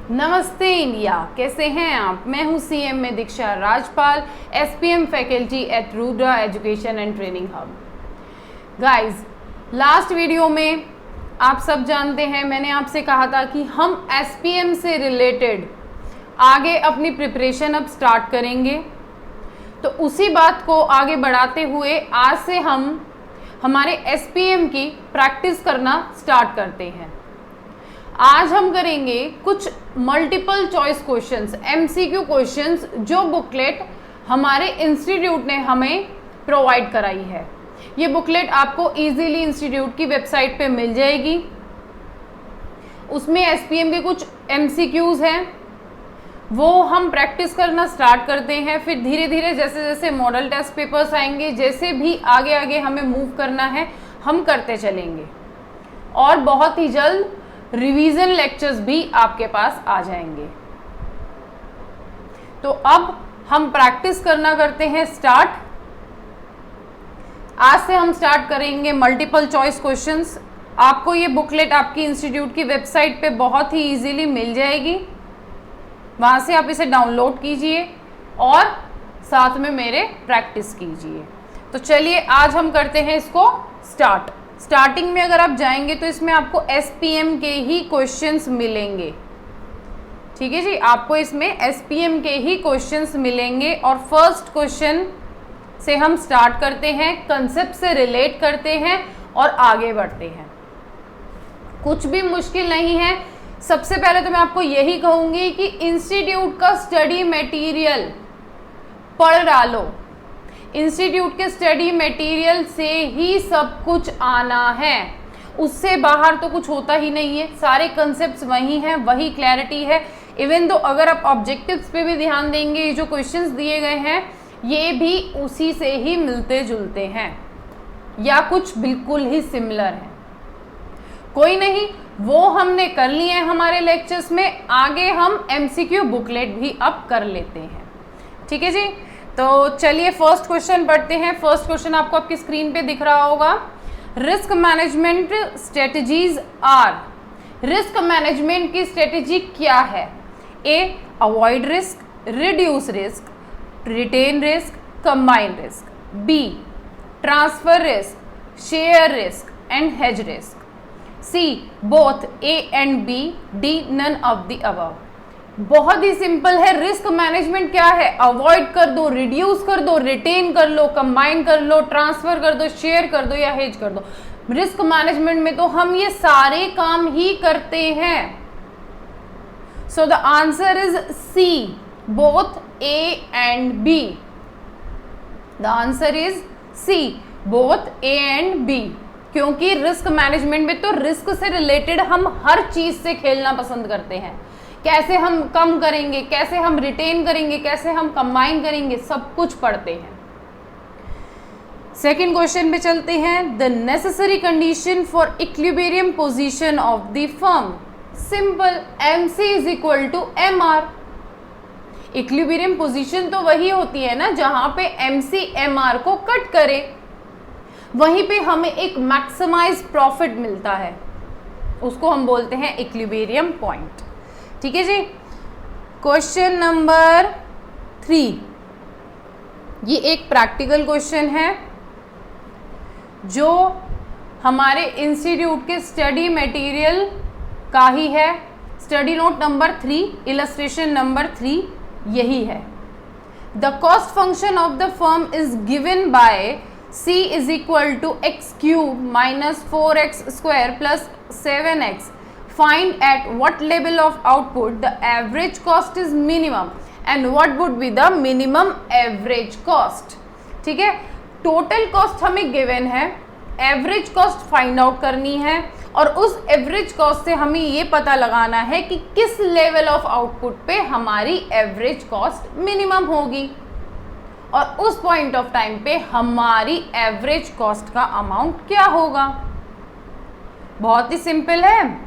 नमस्ते इंडिया, कैसे हैं आप। मैं हूं सीएम में Diksha Rajpal, SPM faculty at Rudra education and training hub. Guys, last video में आप सब जानते हैं मैंने आपसे कहा था कि हम एसपीएम से रिलेटेड आगे अपनी प्रिपरेशन अब स्टार्ट करेंगे। तो उसी बात को आगे बढ़ाते हुए आज से हम हमारे एसपीएम की प्रैक्टिस करना स्टार्ट करते हैं। आज हम करेंगे कुछ multiple choice questions, MCQ questions, जो बुकलेट हमारे इंस्टीट्यूट ने हमें प्रोवाइड कराई है। ये बुकलेट आपको इजीली इंस्टीट्यूट की वेबसाइट पे मिल जाएगी। उसमें एसपीएम के कुछ एमसीक्यूज हैं, वो हम प्रैक्टिस करना स्टार्ट करते हैं। फिर धीरे धीरे जैसे जैसे मॉडल टेस्ट पेपर्स आएंगे, जैसे भी आगे आगे हमें मूव करना है हम करते चलेंगे, और बहुत ही जल्द रिवीजन लेक्चर्स भी आपके पास आ जाएंगे। तो अब हम प्रैक्टिस करना करते हैं स्टार्ट। आज से हम स्टार्ट करेंगे मल्टीपल चॉइस क्वेश्चंस। आपको ये बुकलेट आपकी इंस्टीट्यूट की वेबसाइट पे बहुत ही इजीली मिल जाएगी, वहां से आप इसे डाउनलोड कीजिए और साथ में मेरे प्रैक्टिस कीजिए। तो चलिए आज हम करते हैं इसको स्टार्ट। स्टार्टिंग में अगर आप जाएंगे तो इसमें आपको एसपीएम के ही क्वेश्चंस मिलेंगे। ठीक है जी, आपको इसमें एसपीएम के ही क्वेश्चंस मिलेंगे। और फर्स्ट क्वेश्चन से हम स्टार्ट करते हैं, कंसेप्ट से रिलेट करते हैं और आगे बढ़ते हैं। कुछ भी मुश्किल नहीं है। सबसे पहले तो मैं आपको यही कहूंगी कि इंस्टीट्यूट का स्टडी मटेरियल पढ़ डालो। इंस्टीट्यूट के स्टडी मटेरियल से ही सब कुछ आना है, उससे बाहर तो कुछ होता ही नहीं है। सारे कंसेप्ट्स वही हैं, वही क्लैरिटी है। इवन तो अगर आप ऑब्जेक्टिव्स पे भी ध्यान देंगे, ये जो क्वेश्चंस दिए गए हैं ये भी उसी से ही मिलते जुलते हैं या कुछ बिल्कुल ही सिमिलर है। कोई नहीं, वो हमने कर लिए हैं हमारे लेक्चर्स में। आगे हम एमसीक्यू बुकलेट भी अब कर लेते हैं। ठीक है जी, तो चलिए फर्स्ट क्वेश्चन पढ़ते हैं। फर्स्ट क्वेश्चन आपको आपकी स्क्रीन पे दिख रहा होगा। Risk management strategies are. Risk management की स्ट्रेटजी क्या है? A, avoid risk, reduce risk, retain risk, combine risk. B, transfer risk, share risk and hedge risk. C, both A and B. D, none of the above. बहुत ही simple है। Risk management क्या है? Avoid कर दो, reduce कर दो, retain कर लो, कंबाइन कर लो, ट्रांसफर कर दो, शेयर कर दो या हेज कर दो। रिस्क मैनेजमेंट में तो हम ये सारे काम ही करते हैं। So the answer is C, both A and B. The answer is C, both A and B. क्योंकि रिस्क मैनेजमेंट में तो रिस्क से रिलेटेड हम हर चीज से खेलना पसंद करते हैं। कैसे हम कम करेंगे, कैसे हम रिटेन करेंगे, कैसे हम कंबाइन करेंगे, सब कुछ पढ़ते हैं। सेकंड क्वेश्चन पे चलते हैं। The necessary condition for equilibrium position of the firm. Simple, MC is equal to MR। Equilibrium position तो वही होती है ना जहां पे MC MR को कट करे, वहीं पे हमें एक मैक्सिमाइज प्रॉफिट मिलता है, उसको हम बोलते हैं इक्विलिब्रियम पॉइंट। ठीक है जी। क्वेश्चन नंबर 3, ये एक प्रैक्टिकल क्वेश्चन है जो हमारे इंस्टीट्यूट के स्टडी मटेरियल का ही है। Study note number 3, illustration number 3 यही है। The cost function of the firm is given by C is equal to X cube minus 4x square plus 7x. Find at what level of output the average cost is minimum and what would be the minimum average cost. ठीक है, total cost हमें given है, average cost find out करनी है, और उस average cost से हमें ये पता लगाना है कि किस लेवल ऑफ आउटपुट पे हमारी एवरेज कॉस्ट मिनिमम होगी, और उस पॉइंट ऑफ टाइम पे हमारी एवरेज कॉस्ट का अमाउंट क्या होगा। बहुत ही सिंपल है।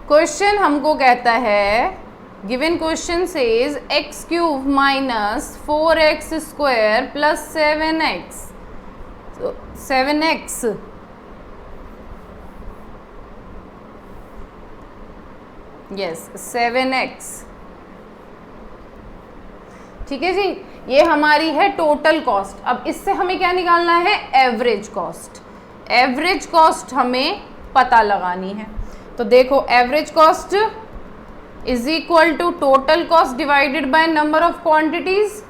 क्वेश्चन हमको कहता है, given question says x cube minus 4x square plus 7x, 7x yes 7x। ठीक है जी, ये हमारी है टोटल कॉस्ट। अब इससे हमें क्या निकालना है? Average cost. एवरेज कॉस्ट हमें पता लगानी है। तो देखो average cost is equal to total cost divided by number of quantities.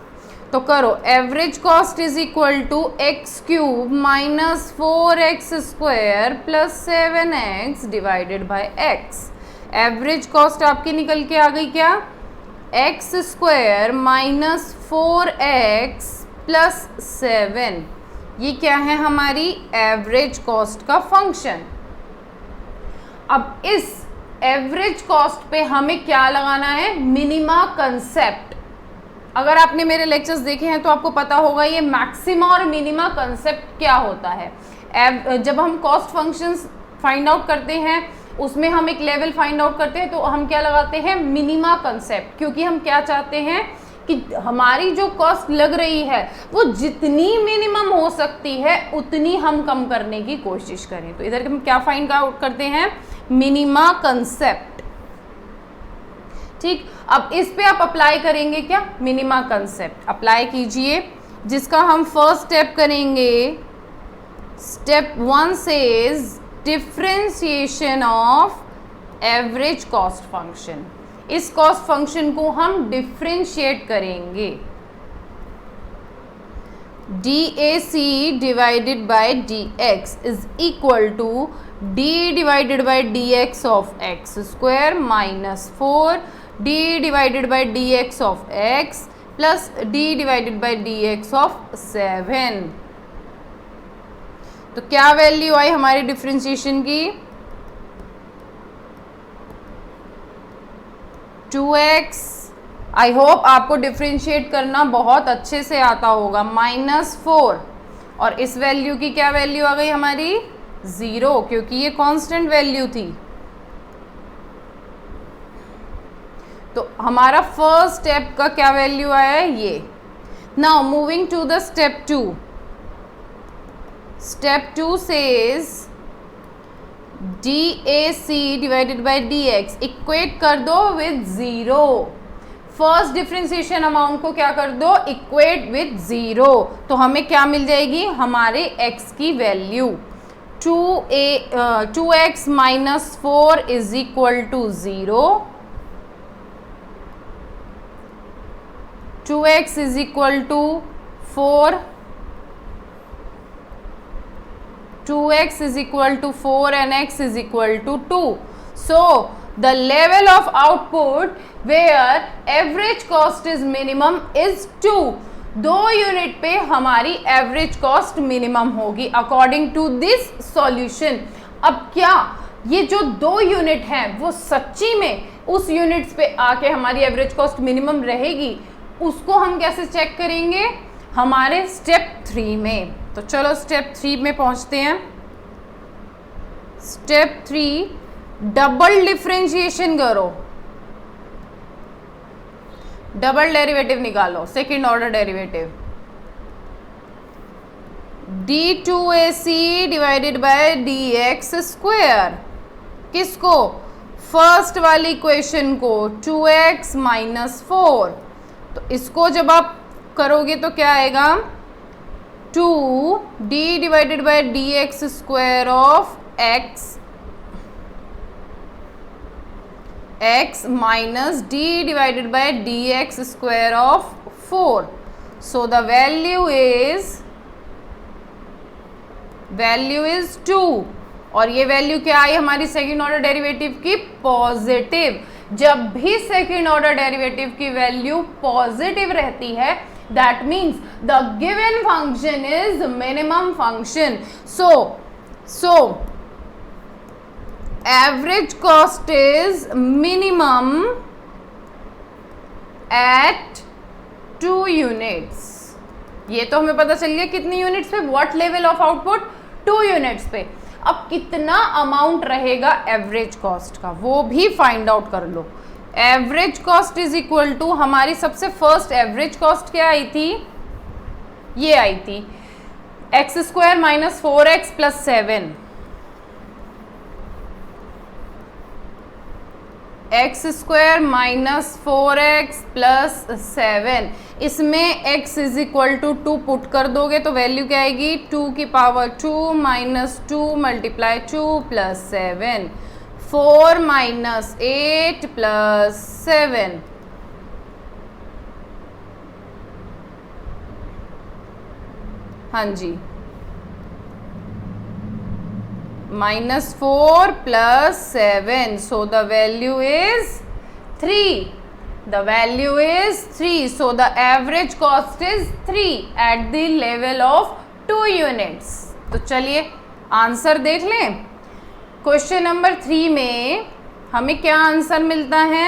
तो करो, average cost is equal to X cube minus 4x square plus 7x divided by x। Average cost आपकी निकल के आ गई क्या? X square minus 4x plus 7। ये क्या है? हमारी एवरेज कॉस्ट का फंक्शन। अब इस एवरेज कॉस्ट पे हमें क्या लगाना है? Minima concept. अगर आपने मेरे लेक्चर्स देखे हैं तो आपको पता होगा ये मैक्सिमा और मिनिमा कंसेप्ट क्या होता है। जब हम कॉस्ट फंक्शंस फाइंड आउट करते हैं उसमें हम एक लेवल फाइंड आउट करते हैं तो हम क्या लगाते हैं? Minima concept. क्योंकि हम क्या चाहते हैं कि हमारी जो कॉस्ट लग रही है वो जितनी मिनिमम हो सकती है उतनी हम कम करने की कोशिश करें। तो इधर हम क्या फाइंड आउट करते हैं? Minima concept. ठीक, अब इस पे आप अप्लाई करेंगे क्या? मिनिमा कंसेप्ट अप्लाई कीजिए, जिसका हम फर्स्ट स्टेप करेंगे। Step 1 says differentiation of average cost function. इस कॉस्ट फंक्शन को हम डिफरेंशिएट करेंगे। DAC divided by DX is equal to D divided by DX of x square minus 4 D divided by DX of x plus D divided by DX of 7। तो क्या value आई हमारी differentiation की? 2x। I hope आपको differentiate करना बहुत अच्छे से आता होगा। माइनस 4 और इस वैल्यू की क्या वैल्यू आ गई हमारी? 0, क्योंकि ये कांस्टेंट वैल्यू थी। तो हमारा फर्स्ट स्टेप का क्या वैल्यू आया है? ये। Now moving to the step 2। Step 2 says DAC divided by DX equate कर दो विद 0। फर्स्ट डिफरेंशिएशन अमाउंट को क्या कर दो? Equate with 0। तो हमें क्या मिल जाएगी? हमारे x की value 2x minus 4 is equal to 0। 2x is equal to 4, 2x is equal to 4 and x is equal to 2. So the level of output where average cost is minimum is 2. 2 unit पे हमारी average cost minimum होगी according to this solution. अब क्या ये जो 2 unit हैं वो सच्ची में उस यूनिट्स पे आके हमारी एवरेज कॉस्ट मिनिमम रहेगी? उसको हम कैसे चेक करेंगे? हमारे स्टेप 3 में। तो चलो स्टेप 3 में पहुंचते हैं। स्टेप 3 डबल डिफरेंशिएशन करो, डबल डेरिवेटिव निकालो, second order derivative. D2AC divided by DX square. किसको? फर्स्ट वाली इक्वेशन को, 2x माइनस 4। तो इसको जब आप करोगे तो क्या आएगा? 2D divided by DX square of x minus D divided by DX square of 4। So the value is 2। और ये वैल्यू क्या आई हमारी सेकेंड ऑर्डर डेरिवेटिव की? पॉजिटिव। जब भी सेकेंड ऑर्डर डेरिवेटिव की वैल्यू पॉजिटिव रहती है that means the given function is minimum function. So average cost is minimum at 2 units. ये तो हमें पता चल गया कितनी यूनिट्स पे, what level of output? 2 units पे। अब कितना अमाउंट रहेगा एवरेज कॉस्ट का वो भी फाइंड आउट कर लो। Average cost is equal to हमारी सबसे फर्स्ट एवरेज कॉस्ट क्या आई थी? ये आई थी x square minus 4x plus 7। X square minus 4x plus 7, इसमें x is equal to 2 put कर दोगे तो वैल्यू क्या आएगी 2 की power 2 minus 2 multiply 2 plus 7, 4 minus 8 plus 7, हाँ जी -4 plus 7, so the value is 3. The value is 3, so the average cost is 3 at the level of 2 units. तो चलिए आंसर देख लें। क्वेश्चन नंबर 3 में हमें क्या आंसर मिलता है?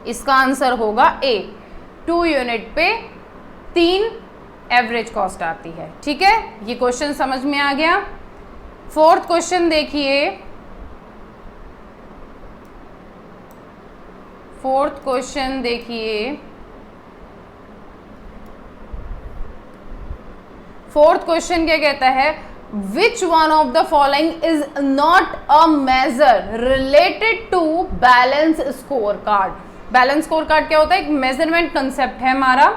इसका आंसर होगा A, 2 यूनिट पे 3 एवरेज कॉस्ट आती है। ठीक है, ये क्वेश्चन समझ में आ गया। फोर्थ क्वेश्चन देखिए, फोर्थ क्वेश्चन देखिए, फोर्थ क्वेश्चन क्या कहता है? Which one of the following is not a measure related to balance score card. Balance score card क्या होता है? एक मेजरमेंट कंसेप्ट है हमारा,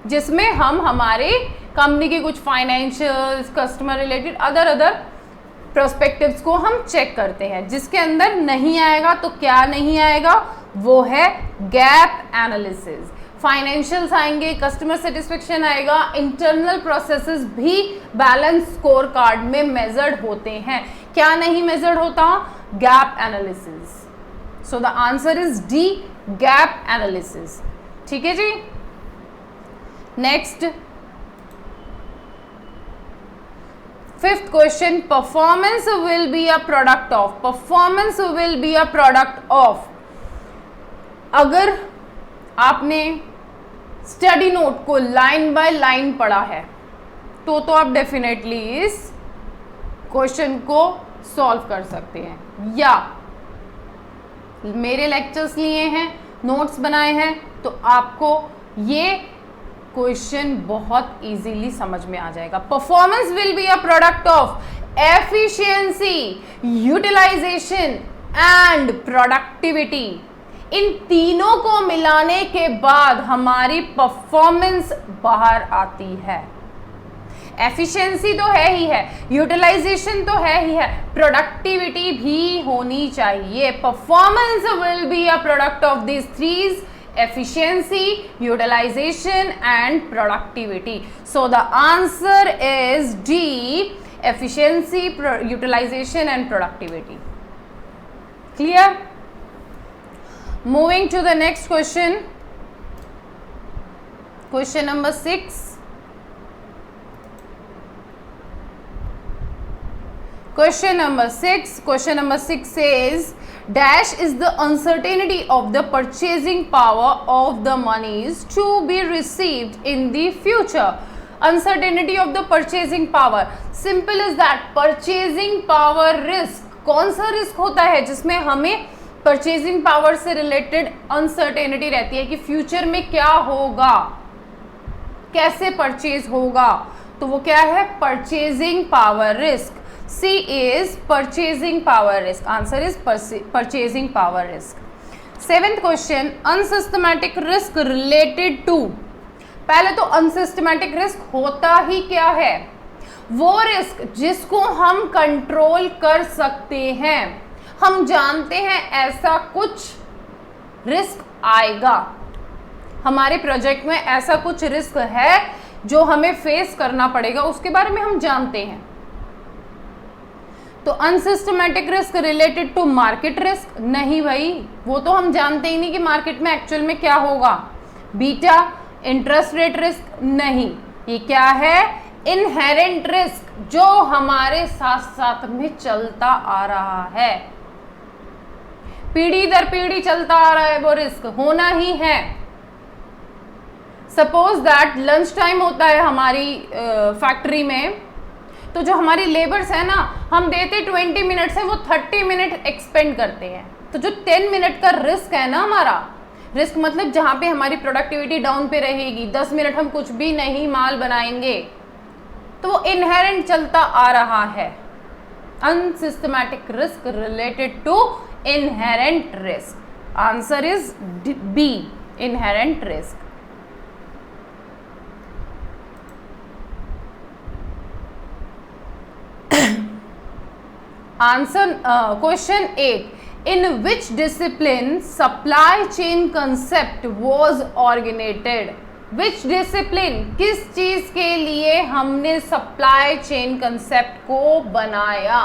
जिसमें हम हमारे कंपनी के कुछ financial, customer related, other prospectives को हम चेक करते हैं। जिसके अंदर नहीं आएगा तो क्या नहीं आएगा? वो है गैप एनालिसिस। फाइनेंशियल्स आएंगे, कस्टमर सेटिस्फेक्शन आएगा, इंटरनल प्रोसेसेस भी बैलेंस स्कोर कार्ड में मेजर्ड होते हैं। क्या नहीं मेजर्ड होता? Gap analysis. So the answer is D, gap analysis. ठीक है जी। Next, fifth question, performance will be a product of. Performance will be a product of. अगर आपने स्टडी नोट को लाइन बाय लाइन पढ़ा है तो आप डेफिनेटली इस क्वेश्चन को सॉल्व कर सकते हैं, या मेरे लेक्चर्स लिए हैं, नोट्स बनाए हैं, तो आपको ये क्वेश्चन बहुत इजीली समझ में आ जाएगा। Performance will be a product of efficiency, utilisation and productivity. इन तीनों को मिलाने के बाद हमारी परफॉर्मेंस बाहर आती है। एफिशिएंसी तो है ही है, यूटिलाइजेशन तो है ही है, प्रोडक्टिविटी भी होनी चाहिए। Performance will be a product of this threes: efficiency, utilization and productivity. So the answer is D, efficiency, utilization and productivity. Clear? Moving to the next question. Question number 6. Question number 6. Question number 6 says, dash is the uncertainty of the purchasing power of the monies to be received in the future. Uncertainty of the purchasing power. Simple as that. Purchasing power risk. कौन सा risk होता है जिसमें हमें purchasing power से related uncertainty रहती है कि फ्यूचर में क्या होगा, कैसे परचेज होगा? तो वो क्या है? Purchasing power risk. C is purchasing power risk. Answer is purchasing power risk. Seventh question, unsystematic risk related to. पहले तो unsystematic risk होता ही क्या है? वो रिस्क जिसको हम कंट्रोल कर सकते हैं। हम जानते हैं ऐसा कुछ रिस्क आएगा, हमारे प्रोजेक्ट में ऐसा कुछ रिस्क है जो हमें फेस करना पड़ेगा, उसके बारे में हम जानते हैं। तो unsystematic risk related to market risk नहीं भाई, वो तो हम जानते ही नहीं कि मार्केट में एक्चुअल में क्या होगा। बीटा इंटरेस्ट रेट रिस्क नहीं, ये क्या है? इनहेरेंट रिस्क, जो हमारे साथ साथ में चलता आ रहा है, पीढ़ी दर पीढ़ी चलता आ रहा है, वो रिस्क होना ही है। सपोज दैट लंच टाइम होता है हमारी फैक्ट्री में, तो जो हमारी लेबर्स है ना, हम देते 20 मिनट्स है, वो 30 मिनट एक्सपेंड करते हैं। तो जो 10 मिनट का रिस्क है ना हमारा, रिस्क मतलब जहाँ पे हमारी प्रोडक्टिविटी डाउन पे रहेगी, 10 मिनट हम कुछ भी नहीं माल बनाएंगे, तो वो इनहेरेंट चलता आ रहा है। Unsystematic risk related to inherent risk. Answer is B, inherent risk. Answer question 8, in which discipline supply chain concept was originated? Which discipline, किस चीज के लिए हमने सप्लाई चेन कंसेप्ट को बनाया?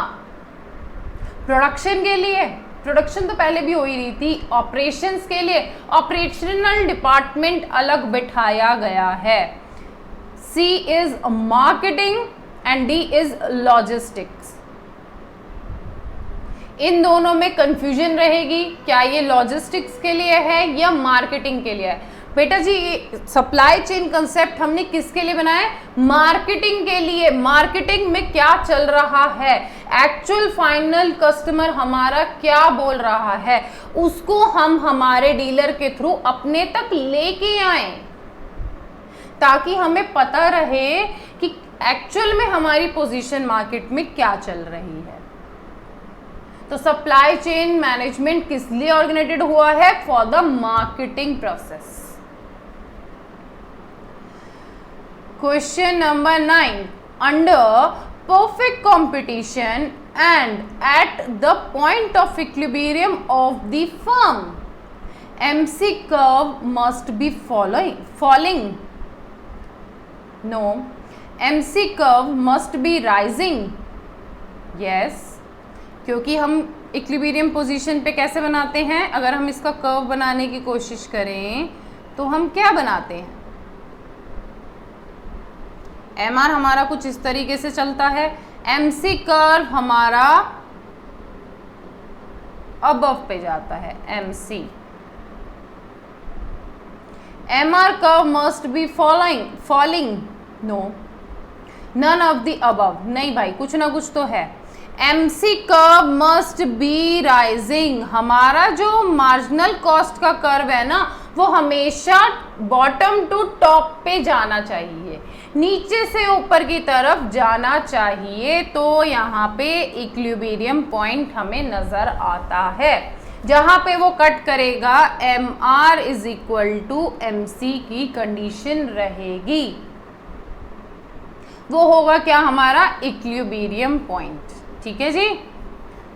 प्रोडक्शन के लिए? प्रोडक्शन तो पहले भी हो ही रही थी। ऑपरेशंस के लिए ऑपरेशनल डिपार्टमेंट अलग बिठाया गया है। C is marketing and D is logistics. इन दोनों में कंफ्यूजन रहेगी, क्या ये लॉजिस्टिक्स के लिए है या मार्केटिंग के लिए है? बेटा जी, ये सप्लाई चेन कंसेप्ट हमने किसके लिए बनाया है? मार्केटिंग के लिए। मार्केटिंग में क्या चल रहा है, एक्चुअल फाइनल कस्टमर हमारा क्या बोल रहा है, उसको हम हमारे डीलर के थ्रू अपने तक लेके आए, ताकि हमें पता रहे कि एक्चुअल में हमारी पोजीशन मार्केट में क्या चल रही है। तो सप्लाई चेन मैनेजमेंट किस लिए ऑर्गेनाइजेड हुआ है? For the marketing process. Question number 9, under perfect competition and at the point of equilibrium of the firm, MC curve must be falling. No, MC curve must be rising. Yes, क्योंकि हम equilibrium position पे कैसे बनाते हैं? अगर हम इसका curve बनाने की कोशिश करें तो हम क्या बनाते हैं? MR हमारा कुछ इस तरीके से चलता है, MC कर्व हमारा अबव पे जाता है, MC। MR curve must be falling. No, none of the above. नहीं भाई, कुछ ना कुछ तो है। MC curve must be rising. हमारा जो मार्जिनल कॉस्ट का कर्व है ना, वो हमेशा बॉटम टू टॉप पे जाना चाहिए, नीचे से ऊपर की तरफ जाना चाहिए। तो यहाँ पे इक्विलिब्रियम पॉइंट हमें नजर आता है, जहाँ पे वो कट करेगा MR is equal to MC की कंडीशन रहेगी। वो होगा क्या? हमारा इक्विलिब्रियम पॉइंट। ठीक है जी।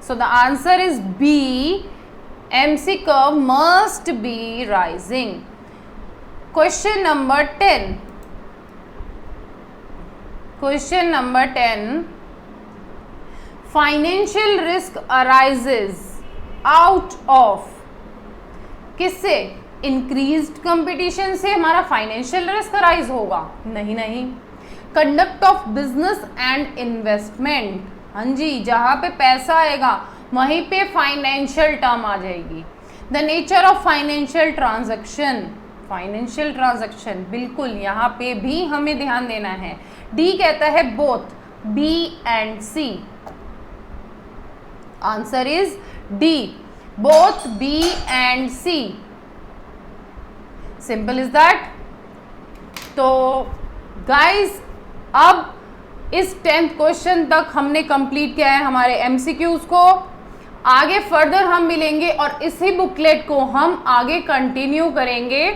So the answer is B, MC curve must be rising. Question number 10, question number 10, financial risk arises out of, किससे? इंक्रीज्ड कंपटीशन से हमारा फाइनेंशियल रिस्क अराइज होगा? नहीं। Conduct of business and investment. हाँ जी, जहाँ पे पैसा आएगा वहीं पे फाइनेंशियल टर्म आ जाएगी। The nature of financial transaction, financial transaction, बिल्कुल यहाँ पे भी हमें ध्यान देना है। डी कहता है both, B and C। Answer is D, both B and C। Simple is that. तो गाइज, अब इस 10th क्वेश्चन तक हमने कंप्लीट किया है हमारे MCQs को। आगे फर्दर हम मिलेंगे और इसी बुकलेट को हम आगे कंटिन्यू करेंगे,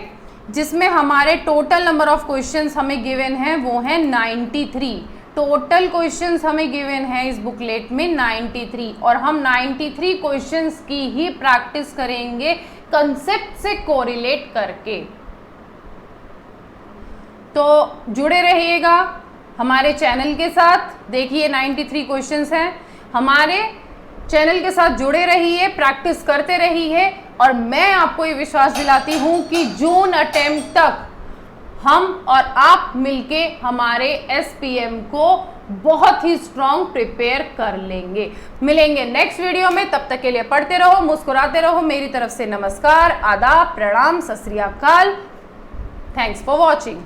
जिसमें हमारे टोटल नंबर ऑफ क्वेश्चंस हमें गिवन है वो है 93। टोटल क्वेश्चंस हमें गिवन है इस बुकलेट में 93, और हम 93 क्वेश्चंस की ही प्रैक्टिस करेंगे कंसेप्ट से कोरिलेट करके। तो जुड़े रहिएगा हमारे चैनल के साथ। देखिए 93 क्वेश्चंस हैं, हमारे चैनल के साथ जुड़े रहिए, प्रैक्टिस करते रहिए, और मैं आपको ये विश्वास दिलाती हूँ कि जून अटेम्प्ट तक हम और आप मिलके हमारे SPM को बहुत ही स्ट्रॉन्ग प्रिपेयर कर लेंगे। मिलेंगे नेक्स्ट वीडियो में, तब तक के लिए पढ़ते रहो, मुस्कुराते रहो। मेरी तरफ से नमस्कार, आदाब, प्रणाम, सत श्री अकाल। Thanks for watching.